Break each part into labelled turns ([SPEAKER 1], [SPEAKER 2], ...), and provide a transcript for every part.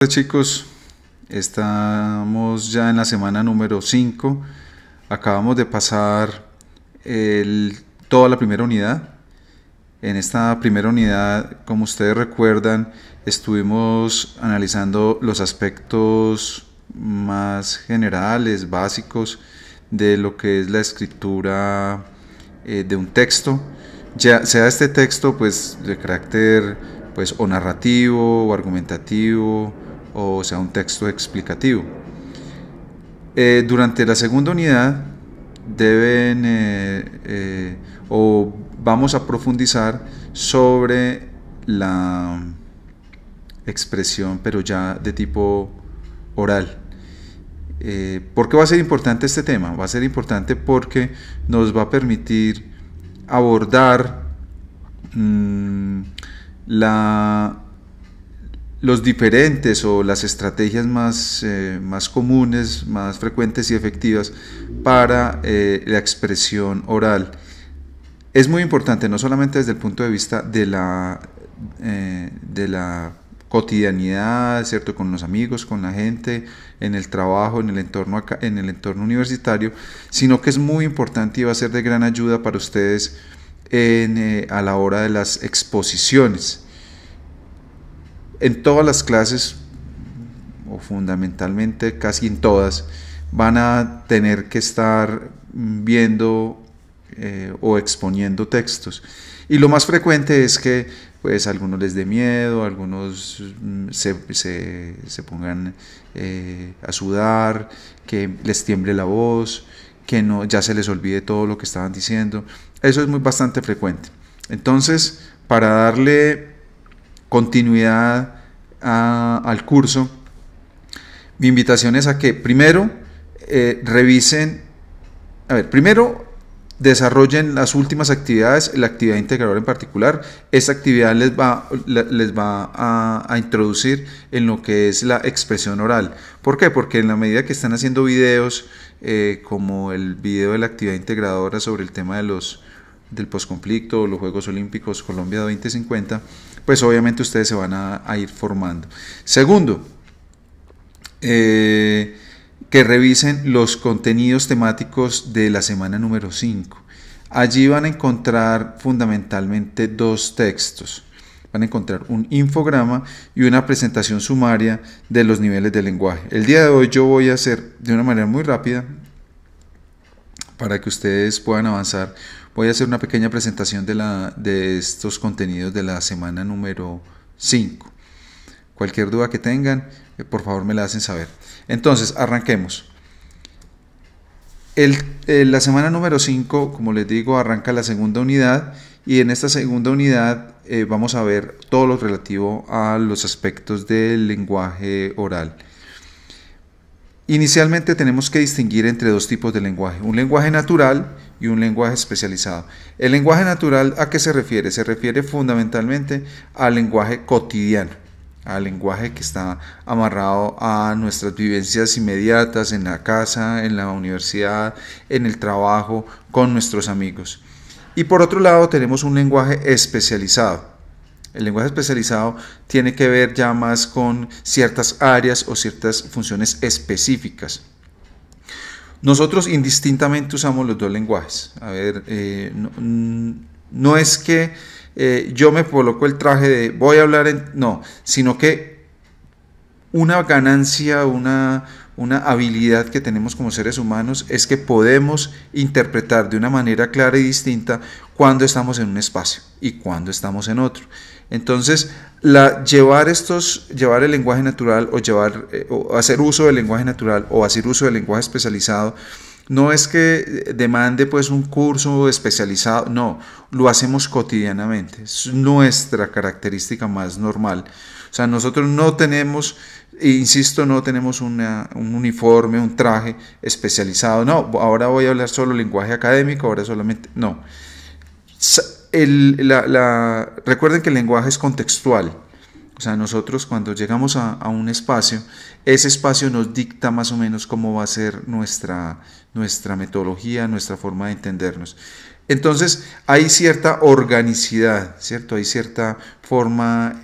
[SPEAKER 1] Hola chicos, estamos ya en la semana número 5. Acabamos de pasar toda la primera unidad. En esta primera unidad, como ustedes recuerdan, estuvimos analizando los aspectos más generales, básicos de lo que es la escritura de un texto, ya sea este texto pues de carácter pues o narrativo o argumentativo, o sea un texto explicativo. Durante la segunda unidad deben o vamos a profundizar sobre la expresión, pero ya de tipo oral. ¿Por qué va a ser importante este tema? Va a ser importante porque nos va a permitir abordar los diferentes o las estrategias más comunes, más frecuentes y efectivas para la expresión oral. Es muy importante, no solamente desde el punto de vista de la cotidianidad, ¿cierto? Con los amigos, con la gente, en el trabajo, en el entorno universitario, sino que es muy importante y va a ser de gran ayuda para ustedes a la hora de las exposiciones. En todas las clases, o fundamentalmente casi en todas, van a tener que estar viendo o exponiendo textos. Y lo más frecuente es que pues a algunos les dé miedo, algunos se pongan a sudar, que les tiemble la voz, que no, ya se les olvide todo lo que estaban diciendo. Eso es bastante frecuente. Entonces, para darle continuidad al curso, mi invitación es a que primero revisen, primero desarrollen las últimas actividades, la actividad integradora en particular. Esta actividad les va a introducir en lo que es la expresión oral. ¿Por qué? Porque en la medida que están haciendo videos, como el video de la actividad integradora sobre el tema del posconflicto, los Juegos Olímpicos Colombia 2050, pues obviamente ustedes se van a ir formando. Segundo, que revisen los contenidos temáticos de la semana número 5. Allí van a encontrar fundamentalmente dos textos. Van a encontrar un infograma y una presentación sumaria de los niveles de lenguaje. El día de hoy yo voy a hacer de una manera muy rápida, para que ustedes puedan avanzar, voy a hacer una pequeña presentación de estos contenidos de la semana número 5. Cualquier duda que tengan, por favor me la hacen saber. Entonces, arranquemos. La semana número 5, como les digo, arranca la segunda unidad, y en esta segunda unidad vamos a ver todo lo relativo a los aspectos del lenguaje oral. Inicialmente tenemos que distinguir entre dos tipos de lenguaje, un lenguaje natural y un lenguaje especializado. El lenguaje natural, ¿a qué se refiere? Se refiere fundamentalmente al lenguaje cotidiano, al lenguaje que está amarrado a nuestras vivencias inmediatas en la casa, en la universidad, en el trabajo, con nuestros amigos. Y por otro lado tenemos un lenguaje especializado. El lenguaje especializado tiene que ver ya más con ciertas áreas o ciertas funciones específicas. Nosotros indistintamente usamos los dos lenguajes. No es que yo me coloco el traje de voy a hablar no, sino que una ganancia, una habilidad que tenemos como seres humanos es que podemos interpretar de una manera clara y distinta cuando estamos en un espacio y cuando estamos en otro. Entonces, llevar el lenguaje natural o hacer uso del lenguaje natural o hacer uso del lenguaje especializado no es que demande pues un curso especializado, no, lo hacemos cotidianamente, es nuestra característica más normal. O sea, nosotros no tenemos, insisto, no tenemos un uniforme, un traje especializado, no, ahora voy a hablar solo lenguaje académico, ahora solamente, no. Recuerden que el lenguaje es contextual. O sea, nosotros cuando llegamos a un espacio, ese espacio nos dicta más o menos cómo va a ser nuestra metodología, nuestra forma de entendernos. Entonces, hay cierta organicidad, ¿cierto? Hay cierta forma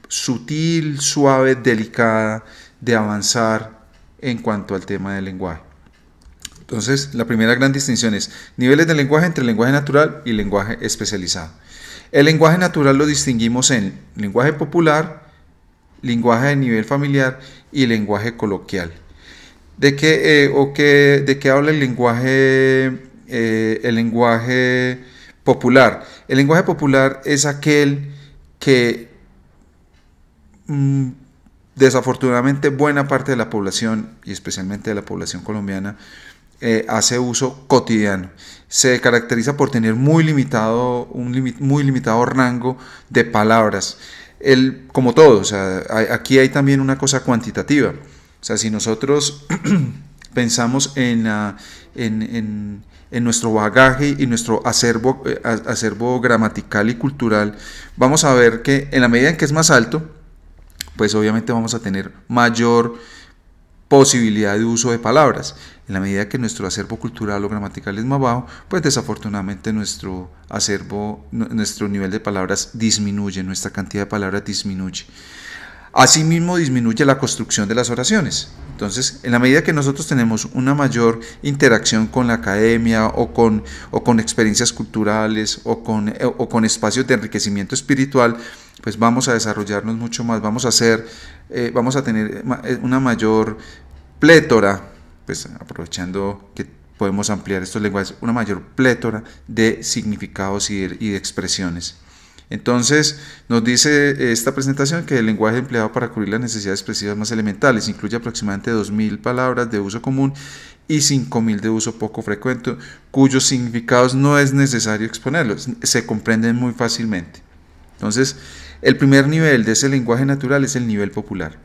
[SPEAKER 1] sutil, suave, delicada de avanzar en cuanto al tema del lenguaje. Entonces, la primera gran distinción es niveles de lenguaje entre lenguaje natural y lenguaje especializado. El lenguaje natural lo distinguimos en lenguaje popular, lenguaje de nivel familiar y lenguaje coloquial. ¿De qué habla el lenguaje popular? El lenguaje popular es aquel que desafortunadamente buena parte de la población, y especialmente de la población colombiana, hace uso cotidiano. Se caracteriza por tener muy limitado rango de palabras. Como todo, o sea, aquí hay también una cosa cuantitativa. O sea, si nosotros pensamos en nuestro bagaje y nuestro acervo gramatical y cultural, vamos a ver que en la medida en que es más alto, pues obviamente vamos a tener mayor posibilidad de uso de palabras. En la medida que nuestro acervo cultural o gramatical es más bajo, pues desafortunadamente nuestro nivel de palabras disminuye, nuestra cantidad de palabras disminuye. Asimismo disminuye la construcción de las oraciones. Entonces, en la medida que nosotros tenemos una mayor interacción con la academia o con experiencias culturales o con espacios de enriquecimiento espiritual, pues vamos a desarrollarnos mucho más, vamos a tener una mayor plétora, pues aprovechando que podemos ampliar estos lenguajes, una mayor plétora de significados y de expresiones. Entonces, nos dice esta presentación que el lenguaje empleado para cubrir las necesidades expresivas más elementales incluye aproximadamente 2.000 palabras de uso común y 5.000 de uso poco frecuente, cuyos significados no es necesario exponerlos, se comprenden muy fácilmente. Entonces, el primer nivel de ese lenguaje natural es el nivel popular.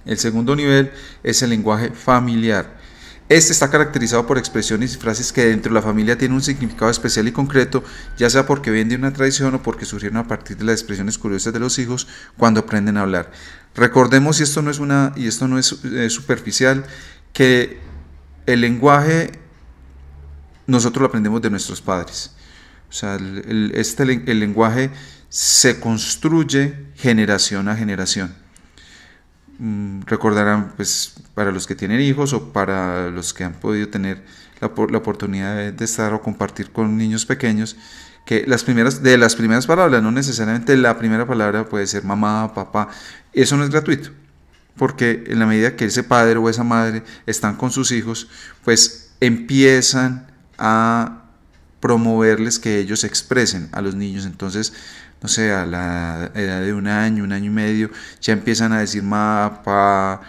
[SPEAKER 1] El segundo nivel es el lenguaje familiar. Este está caracterizado por expresiones y frases que dentro de la familia tienen un significado especial y concreto, ya sea porque vienen de una tradición o porque surgieron a partir de las expresiones curiosas de los hijos cuando aprenden a hablar. Recordemos, y esto no es superficial, que el lenguaje nosotros lo aprendemos de nuestros padres. O sea, el lenguaje se construye generación a generación. Recordarán, pues, para los que tienen hijos o para los que han podido tener la oportunidad de estar o compartir con niños pequeños, que las primeras palabras, no necesariamente la primera palabra puede ser mamá, papá, eso no es gratuito, porque en la medida que ese padre o esa madre están con sus hijos, pues empiezan a promoverles que ellos expresen a los niños. Entonces, no sé, a la edad de un año y medio, ya empiezan a decir ma, pa,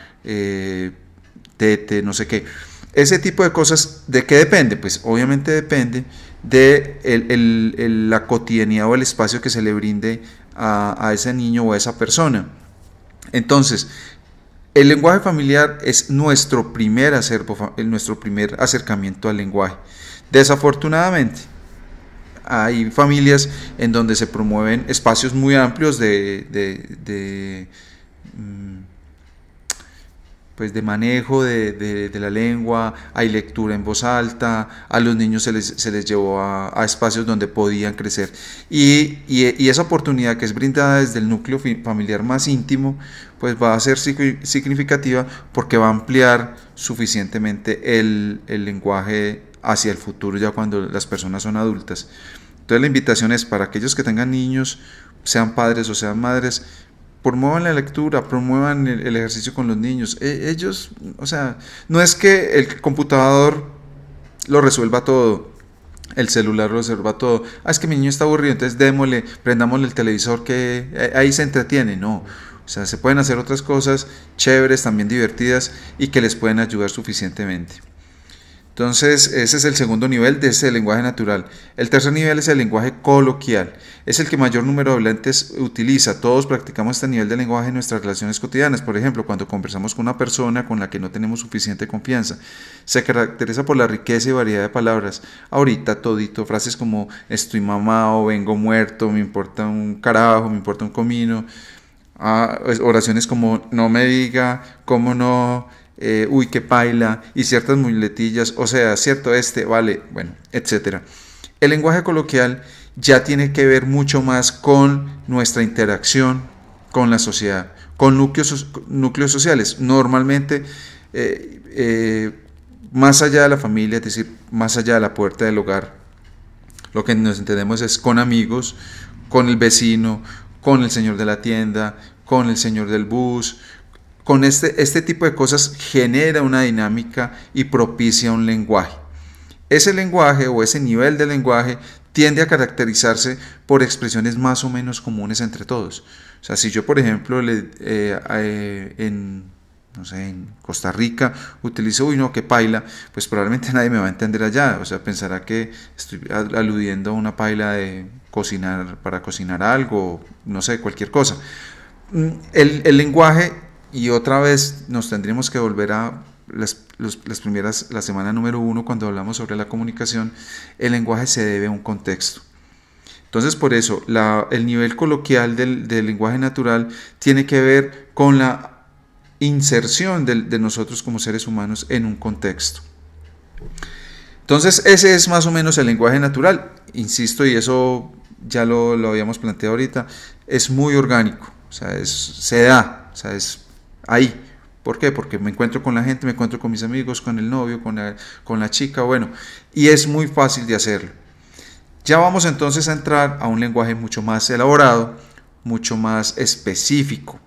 [SPEAKER 1] tete, no sé qué. Ese tipo de cosas, ¿de qué depende? Pues obviamente depende de la cotidianidad o el espacio que se le brinde a ese niño o a esa persona. Entonces, el lenguaje familiar es nuestro primer acercamiento al lenguaje. Desafortunadamente, hay familias en donde se promueven espacios muy amplios de manejo de la lengua, hay lectura en voz alta, a los niños se les llevó a espacios donde podían crecer. Y esa oportunidad que es brindada desde el núcleo familiar más íntimo, pues va a ser significativa porque va a ampliar suficientemente el lenguaje hacia el futuro, ya cuando las personas son adultas. Entonces la invitación es para aquellos que tengan niños, sean padres o sean madres, promuevan la lectura, promuevan el ejercicio con los niños. Ellos, o sea, no es que el computador lo resuelva todo, el celular lo resuelva todo. Es que mi niño está aburrido, entonces prendámosle el televisor que ahí se entretiene. No, o sea, se pueden hacer otras cosas chéveres, también divertidas y que les pueden ayudar suficientemente. Entonces, ese es el segundo nivel de ese lenguaje natural. El tercer nivel es el lenguaje coloquial. Es el que mayor número de hablantes utiliza. Todos practicamos este nivel de lenguaje en nuestras relaciones cotidianas. Por ejemplo, cuando conversamos con una persona con la que no tenemos suficiente confianza. Se caracteriza por la riqueza y variedad de palabras. Ahorita todito, frases como estoy mamado, vengo muerto, me importa un carajo, me importa un comino. Oraciones como no me diga, cómo no... uy, qué paila, y ciertas muletillas, o sea, cierto, vale, bueno, etcétera. El lenguaje coloquial ya tiene que ver mucho más con nuestra interacción con la sociedad, con núcleos sociales. Normalmente, más allá de la familia, es decir, más allá de la puerta del hogar, lo que nos entendemos es con amigos, con el vecino, con el señor de la tienda, con el señor del bus. Con este tipo de cosas genera una dinámica y propicia un lenguaje. Ese lenguaje o ese nivel de lenguaje tiende a caracterizarse por expresiones más o menos comunes entre todos. O sea, si yo, por ejemplo, en Costa Rica utilizo, uy, no, qué paila, pues probablemente nadie me va a entender allá. O sea, pensará que estoy aludiendo a una paila de cocinar, para cocinar algo, no sé, cualquier cosa. El lenguaje, y otra vez nos tendríamos que volver a la semana número 1, cuando hablamos sobre la comunicación. El lenguaje se debe a un contexto. Entonces, por eso, el nivel coloquial del lenguaje natural tiene que ver con la inserción de nosotros como seres humanos en un contexto. Entonces, ese es más o menos el lenguaje natural. Insisto, y eso ya lo habíamos planteado ahorita, es muy orgánico, o sea, se da, o sea, es ahí. ¿Por qué? Porque me encuentro con la gente, me encuentro con mis amigos, con el novio, con la chica, bueno, y es muy fácil de hacerlo. Ya vamos entonces a entrar a un lenguaje mucho más elaborado, mucho más específico.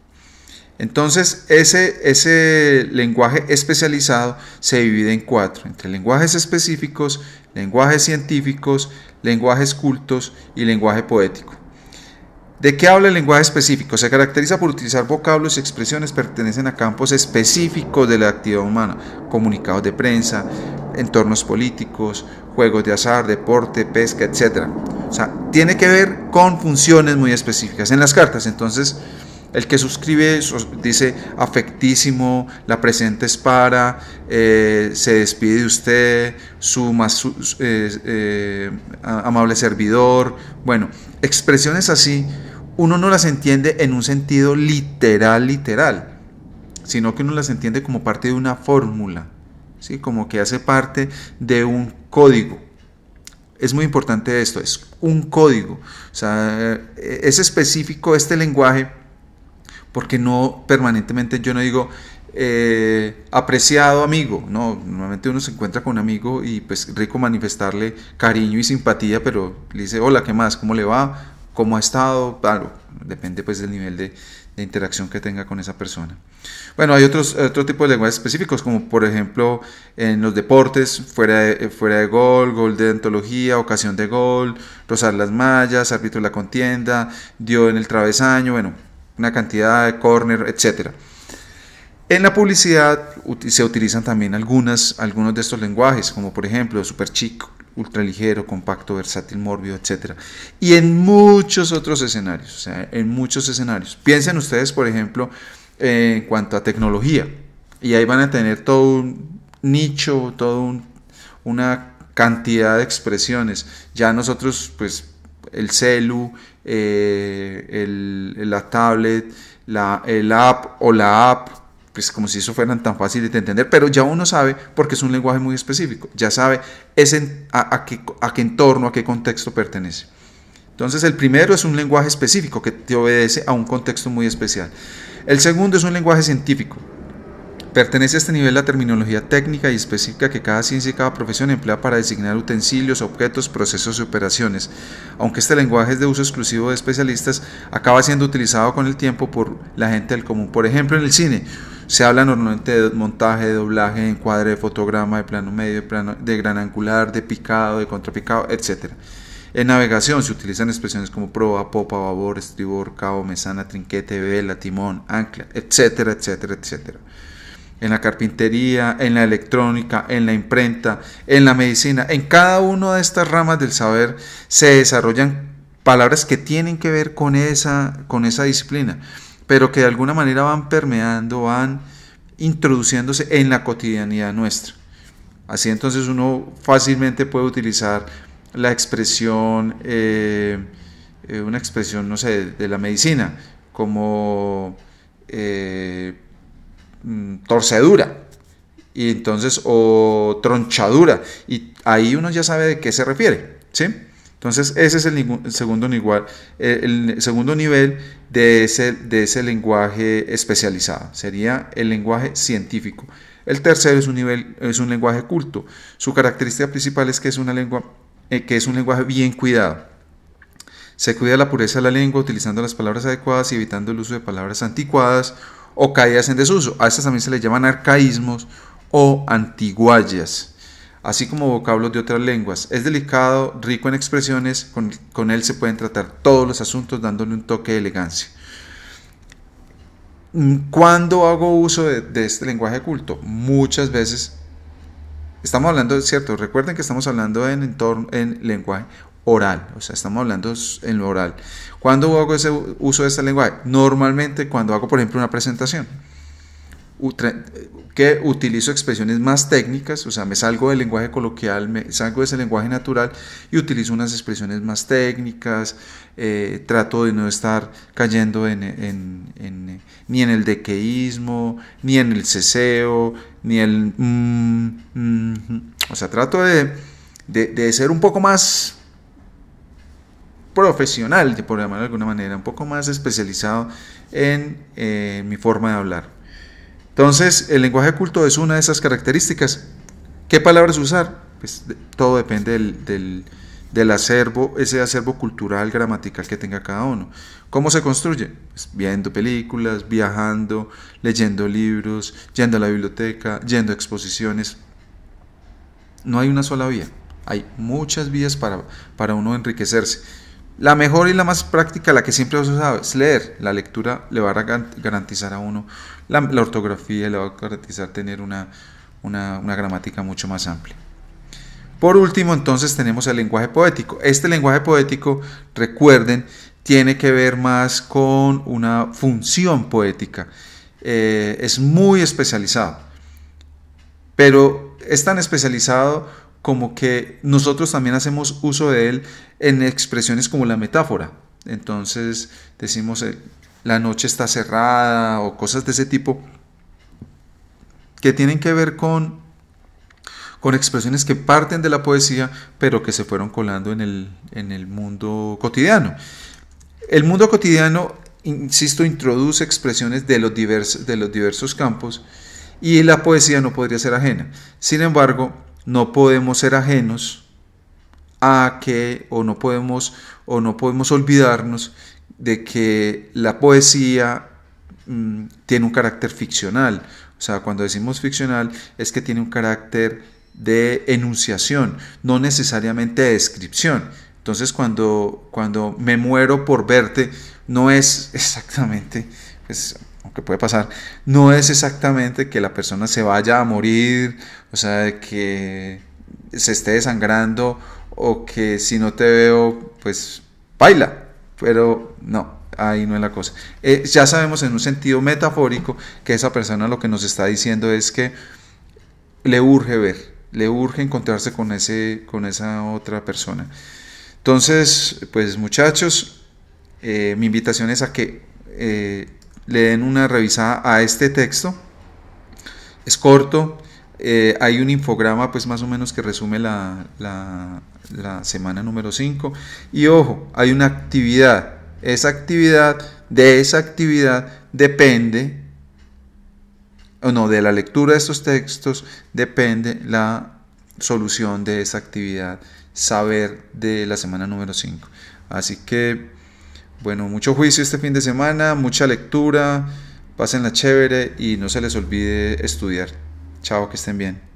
[SPEAKER 1] Entonces, ese lenguaje especializado se divide en 4, entre lenguajes específicos, lenguajes científicos, lenguajes cultos y lenguaje poético. ¿De qué habla el lenguaje específico? Se caracteriza por utilizar vocablos y expresiones que pertenecen a campos específicos de la actividad humana, comunicados de prensa, entornos políticos, juegos de azar, deporte, pesca, etc. O sea, tiene que ver con funciones muy específicas. En las cartas, entonces, el que suscribe dice afectísimo, la presente es para, se despide de usted, amable servidor. Bueno, expresiones así, uno no las entiende en un sentido literal, sino que uno las entiende como parte de una fórmula, ¿sí? Como que hace parte de un código. Es muy importante esto, es un código. O sea, es específico este lenguaje, porque no permanentemente yo no digo apreciado amigo, no, normalmente uno se encuentra con un amigo y pues rico manifestarle cariño y simpatía, pero le dice hola, ¿qué más? ¿Cómo le va? ¿Cómo ha estado? Claro, depende pues del nivel de interacción que tenga con esa persona. Bueno, hay otro tipo de lenguajes específicos, como por ejemplo en los deportes, fuera de gol, gol de antología, ocasión de gol, rozar las mallas, árbitro de la contienda, dio en el travesaño, bueno, una cantidad de córner, etc. En la publicidad se utilizan también algunos de estos lenguajes, como por ejemplo super chic, ultraligero, compacto, versátil, mórbido, etc. Y en muchos otros escenarios, o sea, en muchos escenarios. Piensen ustedes, por ejemplo, en cuanto a tecnología, y ahí van a tener todo un nicho, una cantidad de expresiones. Ya nosotros, pues, el celu, la tablet, el app o la app, pues como si eso fueran tan fáciles de entender, pero ya uno sabe, porque es un lenguaje muy específico, ya sabe a qué entorno, a qué contexto pertenece. Entonces el primero es un lenguaje específico que te obedece a un contexto muy especial. El segundo es un lenguaje científico. Pertenece a este nivel la terminología técnica y específica que cada ciencia y cada profesión emplea para designar utensilios, objetos, procesos y operaciones. Aunque este lenguaje es de uso exclusivo de especialistas, acaba siendo utilizado con el tiempo por la gente del común. Por ejemplo, en el cine se habla normalmente de montaje, de doblaje, de encuadre, de fotograma, de plano medio, de gran angular, de picado, de contrapicado, etc. En navegación se utilizan expresiones como proa, popa, babor, estribor, cabo, mesana, trinquete, vela, timón, ancla, etcétera, etcétera, etcétera. En la carpintería, en la electrónica, en la imprenta, en la medicina, en cada una de estas ramas del saber se desarrollan palabras que tienen que ver con esa disciplina, pero que de alguna manera van permeando, van introduciéndose en la cotidianidad nuestra. Así entonces uno fácilmente puede utilizar la expresión, una expresión, no sé, de la medicina, como torcedura, y entonces, o tronchadura, y ahí uno ya sabe de qué se refiere, ¿sí? Entonces, ese es el segundo nivel de ese lenguaje especializado. Sería el lenguaje científico. El tercero es un lenguaje culto. Su característica principal es que es un lenguaje bien cuidado. Se cuida la pureza de la lengua utilizando las palabras adecuadas y evitando el uso de palabras anticuadas o caídas en desuso. A estas también se les llaman arcaísmos o antiguallas, así como vocablos de otras lenguas. Es delicado, rico en expresiones, con él se pueden tratar todos los asuntos dándole un toque de elegancia. ¿Cuándo hago uso de este lenguaje culto? Muchas veces. Estamos hablando, cierto, recuerden que estamos hablando en lenguaje oral, o sea, estamos hablando en lo oral. ¿Cuándo hago ese uso de este lenguaje? Normalmente cuando hago, por ejemplo, una presentación, que utilizo expresiones más técnicas, o sea, me salgo del lenguaje coloquial, me salgo de ese lenguaje natural y utilizo unas expresiones más técnicas, trato de no estar cayendo ni en el dequeísmo, ni en el ceseo, ni el... o sea, trato de ser un poco más profesional, por llamarlo de alguna manera, un poco más especializado en mi forma de hablar. Entonces, el lenguaje culto es una de esas características. ¿Qué palabras usar? Pues todo depende del acervo, ese acervo cultural, gramatical que tenga cada uno. ¿Cómo se construye? Pues viendo películas, viajando, leyendo libros, yendo a la biblioteca, yendo a exposiciones. No hay una sola vía, hay muchas vías para uno enriquecerse. La mejor y la más práctica, la que siempre has usado, es leer. La lectura le va a garantizar a uno la ortografía, le va a garantizar tener una gramática mucho más amplia. Por último, entonces, tenemos el lenguaje poético. Este lenguaje poético, recuerden, tiene que ver más con una función poética. Es muy especializado, pero es tan especializado como que nosotros también hacemos uso de él en expresiones como la metáfora. Entonces decimos la noche está cerrada o cosas de ese tipo que tienen que ver con expresiones que parten de la poesía pero que se fueron colando en el mundo cotidiano. El mundo cotidiano, insisto, introduce expresiones de los diversos campos y la poesía no podría ser ajena. Sin embargo, no podemos ser ajenos a que, o no podemos olvidarnos de que la poesía tiene un carácter ficcional. O sea, cuando decimos ficcional es que tiene un carácter de enunciación, no necesariamente de descripción. Entonces, cuando me muero por verte, no es exactamente, pues, aunque puede pasar, no es exactamente que la persona se vaya a morir, o sea, que se esté desangrando o que si no te veo, pues baila, pero no, ahí no es la cosa. Ya sabemos en un sentido metafórico que esa persona lo que nos está diciendo es que le urge ver, le urge encontrarse con esa otra persona. Entonces, pues muchachos, mi invitación es a que le den una revisada a este texto. Es corto, hay un infograma pues más o menos que resume la semana número 5 y ojo, hay una actividad. De esa actividad depende, o no, de la lectura de estos textos depende la solución de esa actividad, saber de la semana número 5. Así que bueno, mucho juicio este fin de semana, mucha lectura, pásenla chévere y no se les olvide estudiar. Chao, que estén bien.